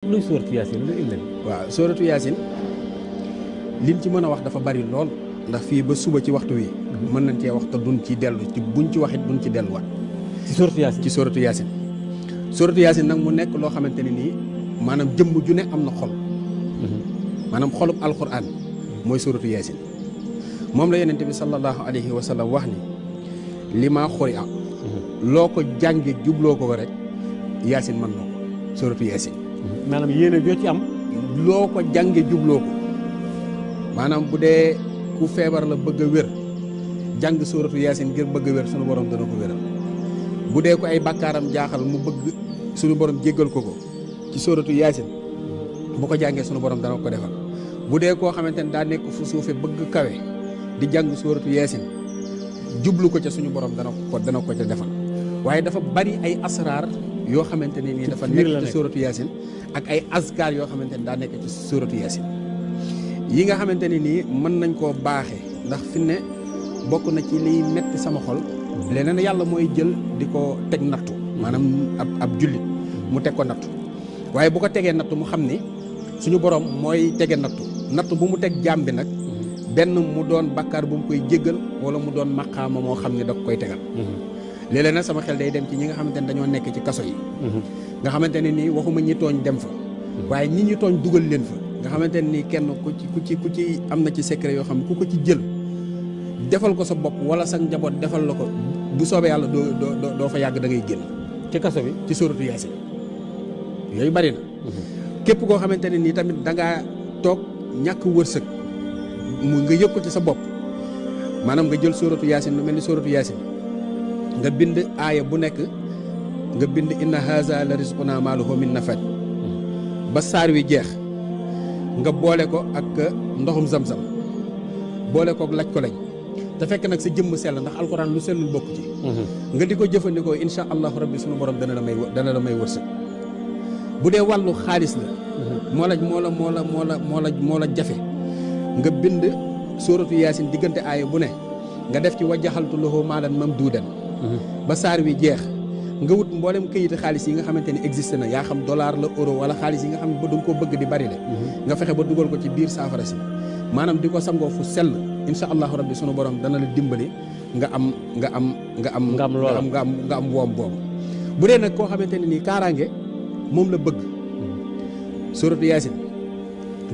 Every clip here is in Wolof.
luy sóoratu yaasin lu indi. waaw sóoratu yaasin liñ ci mën a wax dafa bari lool ndax fii ba suba ci waxtu wi mën nañ cee wax te duñ ci dellu ci buñ ci waxit duñ ci delluwaat ci sóoratu yaasin ci sóoratu yaasin. sóoratu yaasin nag mu nekk loo xamante ne nii maanaam jëmm ju ne am na xol maanaam xolub alquran mooy sóoratu yaasin moom la yonent bi sallallahu alayhi wa sallam wax ni li maa xuri a loo ko jànge jubloo ko rek yaasin mën na ko sóoratu yaasin maanaam yéene joo ci am loo ko jànge jubloo ko maanaam bu dee ku feebar la bëgg a wér jàng sóoratu yaasin ngir bëgg a wér sunu borom dana ko wéral bu dee ko ay bàkkaaram jaaxal mu bëgg sunu borom jéggal ko ci sóoratu yaasin bu ko jàngee sunu borom dana ko defal bu dee koo xamante ne daa nekk fu suufe bëgg kawe di jàng sóoratu yaasin jublu ko ca suñu borom dana ko ca defal waaye dafa bari ay asraar yoo xamante ne nii dafa nekk ci sóoratu yaasin ak ay azkar yoo xamante ne daa nekk ci sóoratu yaasin yi nga xamante ne nii mën nañ koo baaxee ndax fi ne bokk na ci liy metti sama xol leneen yàlla mooy jël di ko teg nattu maanaam ab jullit mu teg ko nattu waaye bu ko tegee nattu mu xam ni suñu borom mooy tege nattu bu mu teg jaam bi nag benn mu doon bakkaar bu mu koy jéggal wala mu doon maqaama moo xam ne da koy tegal léeg-léeg nag sama xel day dem ci ñi nga xamante ne dañoo nekk ci kaso yi nga xamante ne nii waxuma ñi tooñ dem fa waaye ñi ñu tooñ dugal leen fa nga xamante ne nii kenn ku ci am na ci secret yoo xam ne ku ko ci jël defal ko sa bopp wala sa njaboot defal la ko bu soobee yàlla doo fa yàgg da ngay génn ci kaso bi ci sóoratu yaasin yooyu bari na képp koo xamante ne nii tamit da ngaa toog ñàkk wërsëg mu nga yëg ko ci sa bopp maanaam nga jël sóoratu yaasin lu mel ni sóoratu yaasin nga bind aaya bu nekk nga bind inna haza la rizquna ma lahu min nafad ba saar wi jeex nga boole ko ak ndoxum zam-zam boole ko ak laj ko lañ te fekk nag sa jëmm sell ndax alxuraan lu sellul bokk ci nga di ko jëfandikoo insha allahu rabbi sunu borom dana la may wërsëg bu dee wàllu xaalis la moo la jafe nga bind sóoratu yaasin diggante aaya bu ne nga def ci wajjaxaltu lahu maalan mamduudan ba saar wi jeex nga wut mboolem këyiti xaalis yi nga xamante ni existe na yaa xam dollar la euro wala xaalis yi nga xam ne ba du nga ko bëgg di bari le nga fexe ba dugal ko ci biir saafara si maanaam di ko sangoo fu sell insha allahu rabbi sunu borom dana la dimbali nga am woom boobu bu dee nag koo xamante ne nii kaaraange moom la bëgg sóoratu yaasin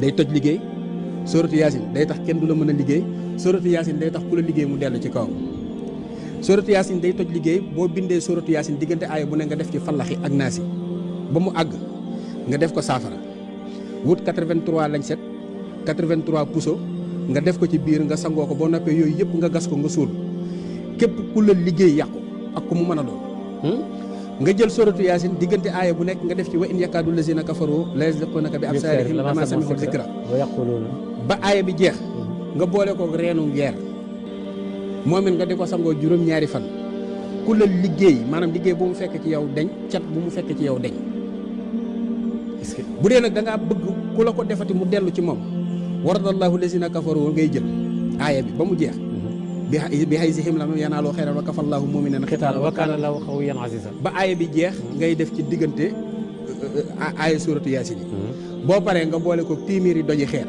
day toj liggéey sóoratu yaasin day tax kenn du la mën a liggéey sóoratu yaasin day tax ku la liggéey mu dellu ci kawam sóoratu yaasin day toj liggéey boo bindee sóoratu yaasin diggante aaya bu ne nga def ci fallaxi ak naasi ba mu àgg nga def ko saafara wut 83 lañ set 83 puso nga def ko ci biir nga sangoo ko boo noppee yooyu yëpp nga gas ko nga suul képp ku la liggéey yàqu ak ku mu mën a doon nga jël sóoratu yaasin diggante aaya bu nekk nga def ci wa in yakaadu lazina kafaru la yasliqunaka bi absaarihim lammaa sami'u zikra ba aaya bi jeex nga boole ko reenu ngeer moom it nga di ko sangoo juróom-ñaari fan ku la liggéey maanaam liggéey bu mu fekk ci yow deñ cat bu mu fekk ci yow deñ bu dee nag da ngaa bëgg ku la ko defati mu dellu ci moom waradallahu lazina kafaru ngay jël aaya bi ba mu jeex bi haysihim lam yanaaloo xayran wa kafallahu mu'minina xitaala wa kaana llaahu qawiyyan aziizan ba aaya bi jeex ngay def ci diggante aaya suuratu yaasin yi boo paree nga boole ko téeméeri doji xeer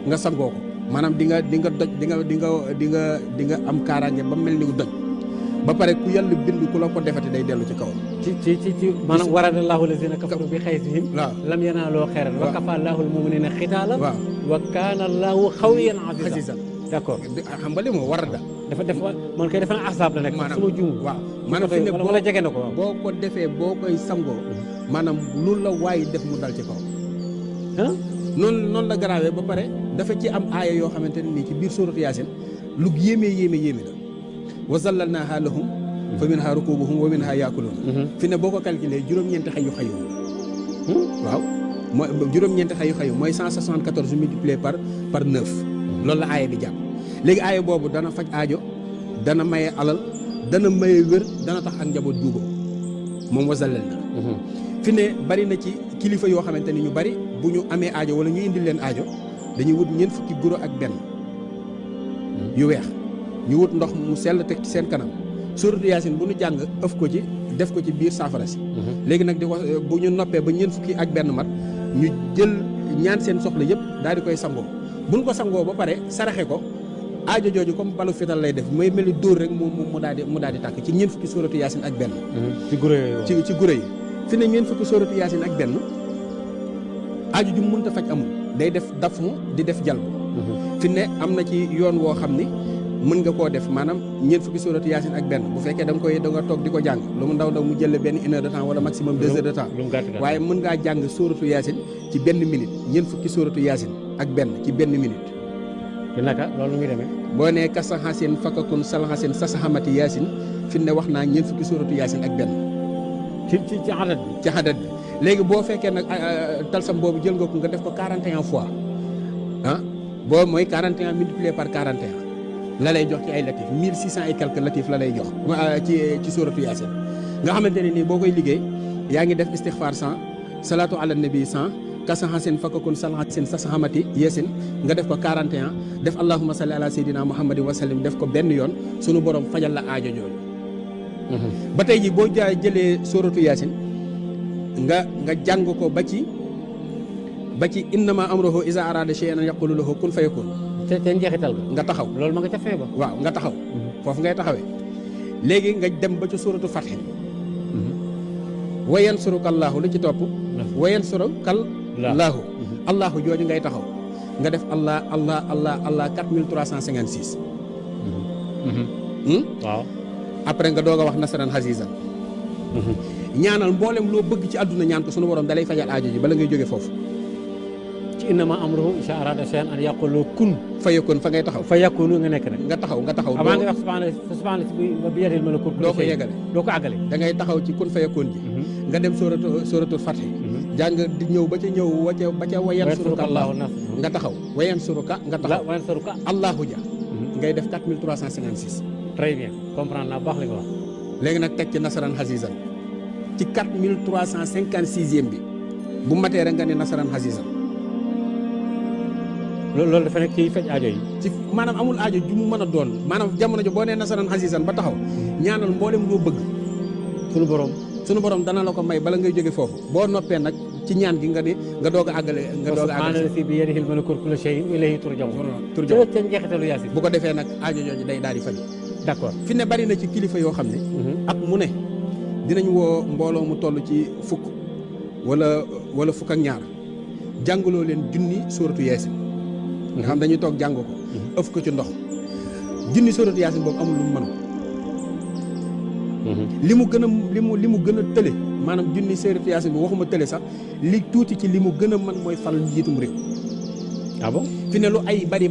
nga sangoo ko maanaam di nga doj di nga am kaaraange ba mel ni doj ba pare ku yàlla bind ku la ko defati day dellu ci kawam ci maanaam waradallahu lazina kafaru bi haysihim lam yanaaloo xayran wa kafallahu mu'minina xitaala wa kaana llaahu qawiyyan aziizan d'accord xam nga li moo warada dafa man kay defe na ahzaab la nekk suma juum waaw maanaam fi ne wala jege na ko boo ko defee boo koy sangoo maanaam lu la waay def mu dal ci kaw noonu la garaawee ba pare dafa ci am aaya yoo xamante ne nii ci biir suuratu yaasin lu yéeme la wa zallalnaaha lahum fa minhaa rukuubuhum wa minhaa yaakuluun fi ne boo ko calculé juróom-ñeenti xayu waaw mooy juróom-ñeenti xayu mooy 174 multiplié par 9 loolu la aaya bi jàpp léegi aaya boobu dana faj aajo dana maye alal dana maye wér dana tax ak njaboot juuboo moom wasallal na fi ne bari na ci kilifa yoo xamante ni ñu bari bu ñu amee aajo wala ñu indil leen aajo dañuy wut ñeent fukki guro ak benn yu weex ñu wut ndox mu sell teg ci seen kanam suuratu yaasin bu ñu jàng ëf ko ci def ko ci biir saafara si léegi nag di ko bu ñu noppee ba ñeent fukki ak benn mat ñu jël ñaan seen soxla yëpp daal di koy sangoo buñ ko sangoo ba pare saraxe ko aajo jooju comme balu fital lay def mooy mel ni dóor rek mu daal di tàkk ci ñeent fukki sóoratu yaasin ak benn. ci gure yooyu ci gure yi fi ne ñeent fukki sóoratu yaasin ak benn aajo ju mënta faj amul day def dafu di def jalbu. fi ne am na ci yoon woo xam ni mën nga koo def maanaam ñeent fukki sóoratu yaasin ak benn bu fekkee da nga toog di ko jàng lu mu ndaw mu jël benn 1 heure de temps wala maximum 2 heures de temps waaye mën ngaa jàng sóoratu yaasin ci benn minute ñeent fukki sóoratu yaasin ak benn ci benn minute. te naka loolu muy demee. boo nee kasaxasin fakkakun salaxasin sasaxamati yaasin fi ne wax naa ñeent fukki sóoratu yaasin ak benn. ci xadat bi. ci xadat bi léegi boo fekkee nag talsam boobu jël nga ko nga def ko 41 fois ah boo mooy 41 multiplié par 41 la lay jox ci ay latif 1600 et quelques latif la lay jox ci sóoratu yaasin nga xamante ne nii boo koy liggéey yaa ngi def istixfaar 100 salaatu ala nabi 100 kasaxasin fakkakun salaxasin sasaxamati yeesin nga def ko 41 def allahumma salli ala sayyidina muhammadin wa sallim def ko benn yoon sunu borom fajal la aajo jooju. ba tey ji boo jëlee sóoratu yaasin nga jàng ko ba ci innama amruhu iza arada shay'an an yaqulu lahu kun fayakun. te njeexital nga taxaw loolu ma nga ca fee ba. waaw nga taxaw. foofu ngay taxawee léegi nga dem ba ci sóoratu Fath. wa yansuruka Allaahu lu ci topp. wa yansuruka Allaahu. Allaahu jooju ngay taxaw nga def Allah 4356. waaw. après nga doog a wax nasaran xasiisan. ñaanal mboolem loo bëgg ci àdduna ñaan ko sunu borom dalay fajal aajo ji bala ngay jóge foofu. ci innama amruhu iza arada shay'an an yaqula kun fayakun fa ngay taxaw. fayakunu nga nekk rek. nga taxaw. avant nga wax subhaana bi yadil malakut. doo ko yeggale doo ko àggale. da ngay taxaw ci kun fayakun ji. nga dem sóoratu Fath. jàng di ñëw ba ca wayan suruka Allahu nga taxaw wayan suruka nga taxaw. wayan suruka Allahu ja. ngay def 4356. très bien comprendre naa baax li nga wax. léegi nag teg ci nasaran xasiisan ci 4356e bi bu matee rek nga ne nasaran xasiisan. loolu dafa nekk ci faj aajo yi. ci maanaam amul aajo ju mu mën a doon maanaam jamono jo boo nee nasaran xasiisan ba taxaw ñaanal mboolem loo bëgg sunu borom dana la ko may bala ngay jóge foofu boo noppee nag ci ñaan gi nga doog a àggale. maanaam si bi yadihil malakuutu kullu shay'in wa ilayhi turja'uun ca njeexitalu yaasin. bu ko defee nag aajo jooju day daal di faj. d'accord fi ne bari na ci kilifa yoo xam ne. ak mu ne dinañ woo mbooloo mu toll ci fukk wala fukk ak ñaar jàngaloo leen junni sóoratu yaasin. nga xam dañuy toog jàng ko. ëf ko ci ndox junni sóoratu yaasin boobu amul lu mu mënul. li mu gën a tële maanaam junni sóoratu yaasin bi waxuma tële sax li tuuti ci li mu gën a mën mooy fal njiitum réew. ah bon fi ne lu ay bari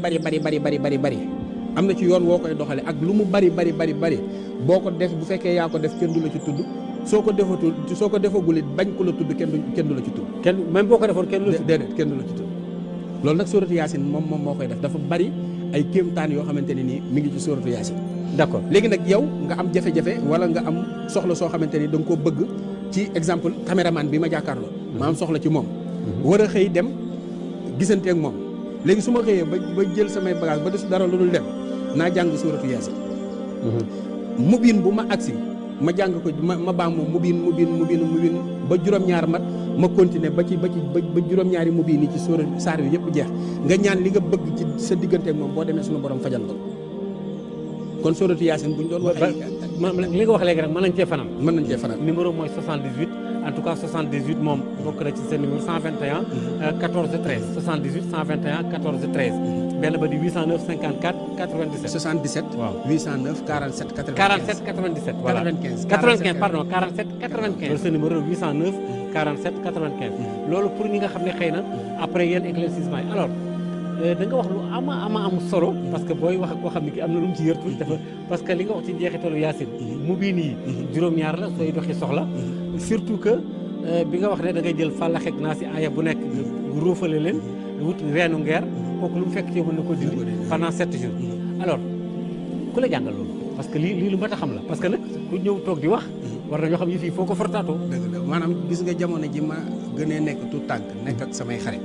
am na ci yoon woo koy doxale ak lu mu bari boo ko def bu fekkee yaa ko def kenn du la ci tudd soo ko defagul it bañ ko la tudd kenn du la ci tudd. kenn même boo ko defoon kenn du la ci déedéet kenn du la ci tudd. loolu nag sóoratu yaasin moom moo koy def dafa bari ay kéemtaan yoo xamante ne nii mi ngi ci sóoratu yaasin. d'accord léegi nag yow nga am jafe-jafe wala nga am soxla soo xamante ni da nga koo bëgg ci exemple caméraman bi ma jàkkaarloo. ma am soxla ci moom. war a xëy dem gisante ak moom léegi su ma xëyee ba jël samay bagage ba des dara lu dul dem naa jàng sóoratu yaasin. mubin bu ma agsi ma jàng ko ma baam moom mubin ba juróom-ñaar mat ma continuer ba juróom-ñaari mubin yi ci saar yu yëpp jeex nga ñaan li nga bëgg ci sa diggante ak moom boo demee suñu borom fajal la kon sóoratu yaasin buñ doon wax li nga wax léegi rek mën nañ cee fanaan. numéro mooy 78 en tout cas 78 moom bokk na ci seen numéro 121 14 13 78 121 14 13 benn ba di 809 54 97. 77. waaw 809 47 95. 47 97. voilà 95 pardon 47 95. loolu sa numéro 809 47 95. loolu pour ñi nga xam ne xëy na après yenn éclaircissement yi alors da nga wax lu am solo. parce que booy wax ak koo xam ne ki am na lu mu ci yërtu dafa parce que li nga wax ci jeexitalu yaasin mu bii nii juróom-ñaar la sooy doxi soxla surtout que bi nga wax ne da ngay jël fàllax ak naa si aaya bu nekk nga róofale leen wut reenu ngeer kooku lu mu fekk ci mën na ko dindi pendant 7 jours alors ku la jàngal loolu parce que lii lu mat a xam la parce que nag ku ñëw toog di wax war nañoo xam yi fii foo ko fortaatoo. dëgg la maanaam gis nga jamono ji ma gënee nekk tout tànk nekk ak samay xarit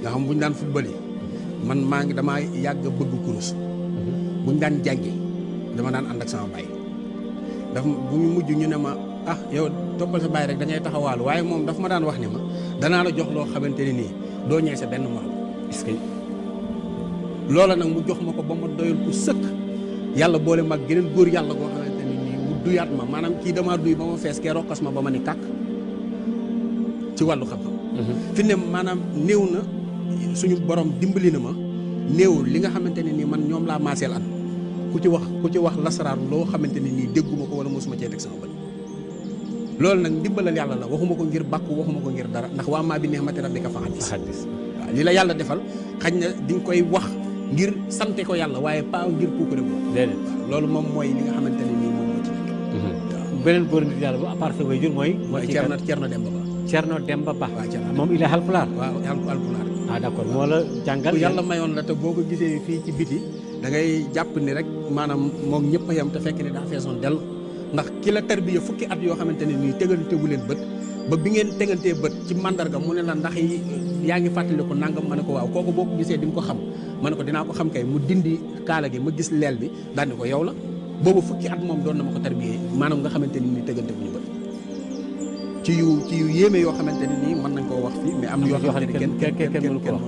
nga xam bu ñu daan football yi man damaa yàgg bëgg kurus bu ñu daan jàngi dama daan ànd ak sama baay dafa bu ñu mujj ñu ne ma ah yow toppal sa bàyyi rek da ngay taxawaalu waaye moom daf ma daan wax ni ma danaa la jox loo xamante ne nii doo ñëwee sa benn morom. est-ce que loola nag mu jox ma ko ba ma doyal ko sëkk yàlla boole mag geneen góor yàlla goo xamante ne nii mu duyaat ma maanaam kii damaa duy ba ma fees kee rokkas ma ba ma ni kàkk ci wàllu xam-xam. fi ne maanaam néew na suñu borom dimbali na ma néewul li nga xamante ne nii man ñoom laa maaseel at ku ci wax lasaraar loo xamante ne nii dégguma ko wala mosuma cee teg sama bët. loolu nag ndimbalal yàlla la waxuma ko ngir bàkku waxuma ko ngir dara ndax waa maa bi ni'mati rabbika fa haddis waaw li la yàlla defal xañ na di nga koy wax ngir sante ko yàlla waaye pas ngir puukare boobu. déedéet loolu moom mooy li nga xamante ne nii moom moo ci nekk. waaw beneen góor nit yàlla bu à part sa waajur mooy Cerno Demba Ba. Cerno Demba Ba. waaw Cerno moom il est Haalpulaar. waaw Haalpulaar. ah d'accord moo la jàngal. ku yàlla mayoon la te boo ko gisee fii ci biti da ngay jàpp ni rek maanaam moom ñëpp a yem te fekk ni daa feesoon dell ndax ki la tarbiya fukki at yoo xamante ne nii tegantewu leen bët ba bi ngeen tegantee bët ci mandarga mu ne la ndax yaa ngi fàttaliku nangam ma ne ko waaw kooku boo ko gisee di nga ko xam ma ne ko dinaa ko xam kay mu dindi kaala gi ma gis leel bi daal ni ko yow la boobu fukki at moom doon na ma ko tarbiyee maanaam nga xamante ne nii tegante bu ñu bët ci yu yéeme yoo xamante ne nii mën nañ koo wax fii mais am na yoo xamante ne kenn mënu ko wax